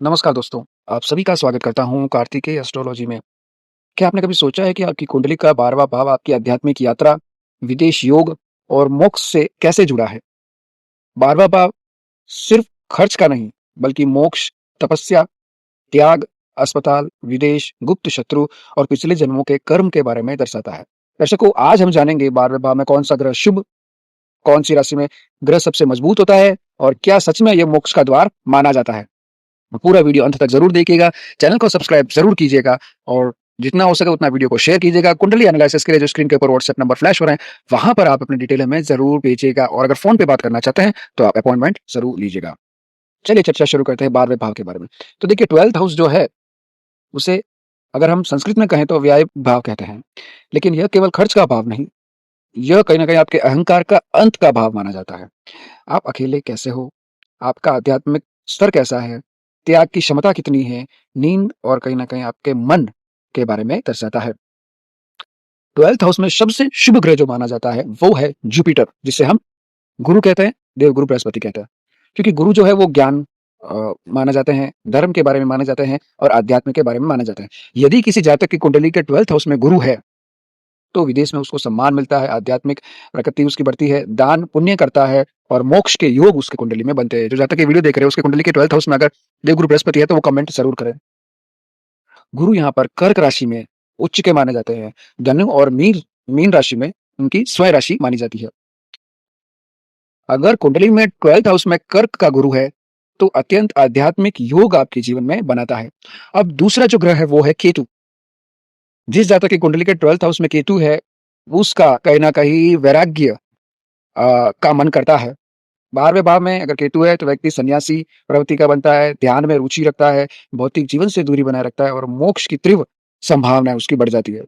नमस्कार दोस्तों, आप सभी का स्वागत करता हूँ कार्तिकेय एस्ट्रोलॉजी में। क्या आपने कभी सोचा है कि आपकी कुंडली का 12वाँ भाव आपकी आध्यात्मिक यात्रा, विदेश योग और मोक्ष से कैसे जुड़ा है? 12वाँ भाव सिर्फ खर्च का नहीं, बल्कि मोक्ष, तपस्या, त्याग, अस्पताल, विदेश, गुप्त शत्रु और पिछले जन्मों के कर्म के बारे में दर्शाता है। दर्शकों, आज हम जानेंगे 12वें भाव में कौन-सा ग्रह शुभ, कौन-सी राशि में ग्रह सबसे मजबूत होता है और क्या सच में ये मोक्ष का द्वार माना जाता है? पूरा वीडियो अंत तक ज़रूर देखिएगा, चैनल को सब्सक्राइब ज़रूर कीजिएगा और जितना हो सके उतना वीडियो को शेयर कीजिएगा। कुंडली एनालिसिस के लिए जो स्क्रीन के ऊपर व्हाट्सएप नंबर फ्लैश हो रहे हैं, वहाँ पर आप अपनी डिटेल हमें ज़रूर भेजिएगा और अगर फ़ोन पे बात करना चाहते हैं, तो आप अपॉइंटमेंट ज़रूर लीजिएगा। चलिए चर्चा शुरू करते हैं 12वें भाव के बारे में। तो देखिए 12th हाउस जो है, उसे अगर हम संस्कृत में कहें तो व्यय भाव कहते हैं। लेकिन यह केवल खर्च का भाव नहीं, यह कहीं न कहीं आपके अहंकार का अंत का भाव माना जाता है। आप अकेले कैसे हो? आपका आध्यात्मिक स्तर कैसा है? त्याग की क्षमता कितनी है? नींद और कहीं न कहीं आपके मन के बारे में दर्शाता है। 12th हाउस में सबसे शुभ ग्रह जो माना जाता है, वो है जुपिटर, जिसे हम गुरु कहते हैं, देवगुरु बृहस्पति कहते हैं। क्योंकि गुरु जो है वो ज्ञान माने जाते हैं, धर्म के बारे में माने जाते हैं और आध्यात्म के बारे में माने जाते हैं। यदि किसी जातक की कुंडली के 12th हाउस में गुरु है, तो विदेश में उसको सम्मान मिलता है, आध्यात्मिक प्रकृति उसकी बढ़ती है, दान पुण्य करता है और मोक्ष के योग उसकी कुंडली में बनते हैं। जो जातक ये वीडियो देख रहे हैं, उसकी कुंडली के 12th हाउस में अगर देवगुरु बृहस्पति है, तो वो कमेंट ज़रूर करें। गुरु यहाँ पर कर्क राशि में उच्च के माने जाते हैं। धनु और मीन मीन राशि में उनकी स्वयं राशि मानी जाती है। अगर कुंडली में 12th हाउस में कर्क का गुरु है, तो अत्यंत आध्यात्मिक योग आपके जीवन में बनाता है। अब दूसरा जो ग्रह है वो है केतु। जिस जातक की कुंडली के 12th हाउस में केतु है, उसका कहीं न कहीं वैराग्य का मन करता है। 12वें भाव में अगर केतु है तो व्यक्ति सन्यासी प्रवृत्ति का बनता है, ध्यान में रुचि रखता है, भौतिक जीवन से दूरी बनाए रखता है और मोक्ष की तीव्र संभावना उसकी बढ़ जाती है।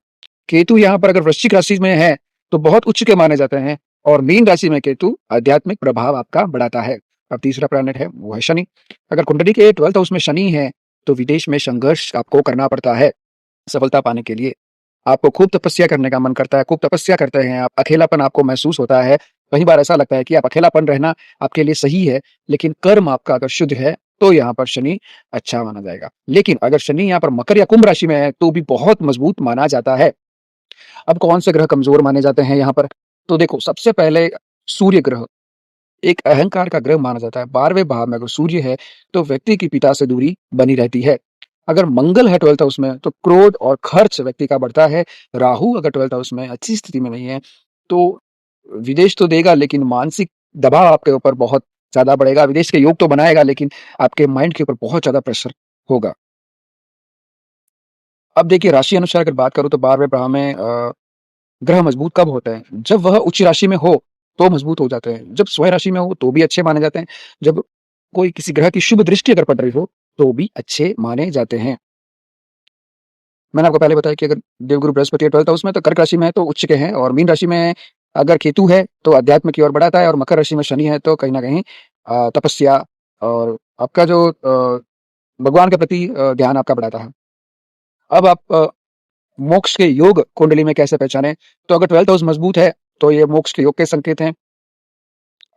केतु यहाँ पर अगर वृश्चिक राशि में है, तो बहुत उच्च के माने जाते हैं और मीन राशि में केतु आध्यात्मिक प्रभाव आपका बढ़ाता है। अब तीसरा प्लैनेट है, वो है शनि। अगर कुंडली के 12th हाउस में शनि है, तो विदेश में संघर्ष आपको करना पड़ता है, सफलता पाने के लिए। आपको खूब तपस्या करने का मन करता है, खूब तपस्या करते हैं आप, अकेलापन आपको महसूस होता है। कई बार ऐसा लगता है कि आप अकेलापन रहना आपके लिए सही है, लेकिन कर्म आपका अगर शुद्ध है, तो यहाँ पर शनि अच्छा माना जाएगा। लेकिन अगर शनि यहाँ पर मकर या कुंभ राशि में है, तो भी बहुत मजबूत माना जाता है। अब कौन से ग्रह कमजोर माने जाते हैं यहाँ पर? तो देखो, सबसे पहले सूर्य ग्रह एक अहंकार का ग्रह माना जाता है। 12वें भाव में अगर सूर्य है, तो व्यक्ति की पिता से दूरी बनी रहती है। अगर मंगल है 12th हाउस में, तो क्रोध और खर्च व्यक्ति का बढ़ता है। राहु अगर 12th हाउस में अच्छी स्थिति में नहीं है, तो विदेश तो देगा, लेकिन मानसिक दबाव आपके ऊपर बहुत ज़्यादा बढ़ेगा। विदेश के योग तो बनाएगा, लेकिन आपके माइंड के ऊपर बहुत ज़्यादा प्रेशर होगा। अब देखिए, राशि अनुसार अगर बात करूँ तो 12वें भाव में ग्रह मजबूत कब होते हैं? जब वह उच्च राशि में हो, तो मजबूत हो जाते हैं। जब स्वयं राशि में हो, तो भी अच्छे माने जाते हैं। जब कोई किसी ग्रह की शुभ दृष्टि अगर पड़ रही हो, तो भी अच्छे माने जाते हैं। मैंने आपको पहले बताया कि अगर देवगुरु बृहस्पति है 12th हाउस में, तो कर्क राशि में है तो उच्च के हैं और मीन राशि में अगर केतु है, तो अध्यात्म की ओर बढ़ाता है और मकर राशि में शनि है, तो कहीं न कहीं तपस्या और आपका जो भगवान के प्रति ध्यान आपका बढ़ाता है। अब आप मोक्ष के योग कुंडली में कैसे पहचानें? तो अगर 12th हाउस मजबूत है, तो ये मोक्ष के योग के संकेत हैं।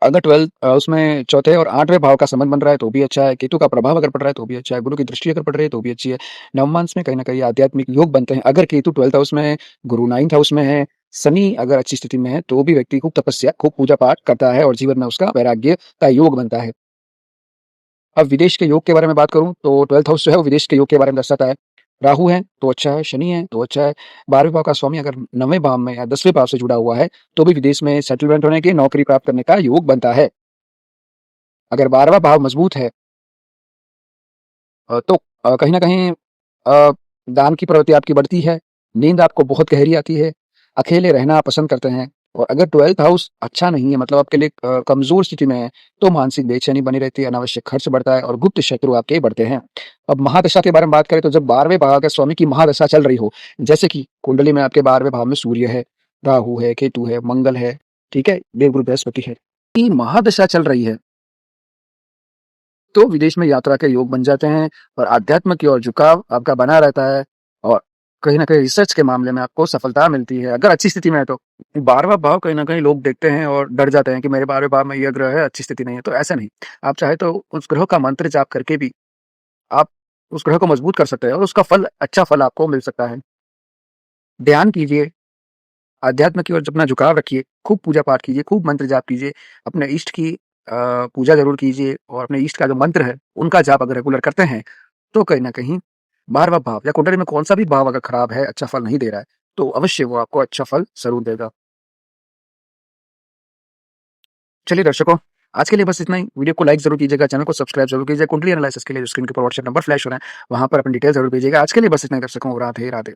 अगर 12th उसमें चौथे और 8वें भाव का संबंध बन रहा है, तो भी अच्छा है। केतु का प्रभाव अगर पड़ रहा है, तो भी अच्छा है। गुरु की दृष्टि अगर पड़ रही है, तो भी अच्छी है। नवमांश में कहीं न कहीं आध्यात्मिक योग बनते हैं। अगर केतु 12th हाउस में है, गुरु 9th हाउस में है, शनि अगर अच्छी स्थिति में है, तो भी व्यक्ति खूब तपस्या, खूब पूजा-पाठ करता है और जीवन में उसका वैराग्य का योग बनता है। अब विदेश के योग के बारे में बात करूँ, तो 12th हाउस जो है, वो विदेश के योग के बारे में दर्शाता है। राहु है, तो अच्छा है, शनि है, तो अच्छा है। 12वें भाव का स्वामी अगर 9वें भाव में या 10वें भाव से जुड़ा हुआ है, तो भी विदेश में सेटलमेंट होने की, नौकरी प्राप्त करने का योग बनता है। अगर 12वाँ भाव मजबूत है तो कहीं न कहीं अ, दान की प्रवृत्ति आपकी बढ़ती है, नींद आपको बहुत गहरी आती है, अकेले रहना आप पसंद करते हैं और अगर 12th हाउस अच्छा नहीं है, मतलब आपके लिए कमज़ोर स्थिति में है, तो मानसिक बेचैनी बनी रहती है, अनावश्यक खर्च बढ़ता है और गुप्त शत्रु आपके बढ़ते हैं। अब महादशा के बारे में बात करें, तो जब 12वें भाव के स्वामी की महादशा चल रही हो, जैसे कि कुंडली में आपके 12वें भाव में सूर्य है, राहु है, केतु है, मंगल है, ठीक है? देवगुरु बृहस्पति है। की महादशा चल रही है, तो विदेश में यात्रा के योग बन जाते हैं और आध्यात्म की ओर झुकाव आपका बना रहता है और कहीं न कहीं रिसर्च के मामले में आपको सफलता मिलती है, अगर अच्छी स्थिति में है तो। 12वाँ भाव कहीं न कहीं लोग देखते हैं और डर जाते हैं कि मेरे 12वें भाव में ये ग्रह है, अच्छी स्थिति नहीं है, तो ऐसा नहीं। आप चाहे तो उस ग्रह का मंत्र जाप करके भी आप उस ग्रह को मजबूत कर सकते हैं और उसका फल अच्छा फल आपको मिल सकता है। ध्यान कीजिए, अध्यात्म की ओर अपना झुकाव रखिए, खूब पूजा-पाठ कीजिए, खूब मंत्र जाप कीजिए, अपने इष्ट की पूजा ज़रूर कीजिए और अपने इष्ट का जो मंत्र है, उनका जाप अगर रेगुलर करते हैं, तो कहीं न कहीं 12वाँ भाव या कुंडली में कौन-सा भी भाव अगर खराब है, अच्छा फल नहीं दे रहा है, तो अवश्य वो आपको अच्छा फल ज़रूर देगा। चलिए दर्शकों, आज के लिए बस इतना ही। वीडियो को लाइक ज़रूर कीजिएगा, चैनल को सब्सक्राइब ज़रूर कीजिए। कुंडली एनालिसिस के लिए जो स्क्रीन के ऊपर व्हाट्सएप नंबर फ्लैश हो रहा है, वहाँ पर अपनी डिटेल ज़रूर भेजिएगा। आज के लिए बस इतना ही दर्शकों, राधे, राधे।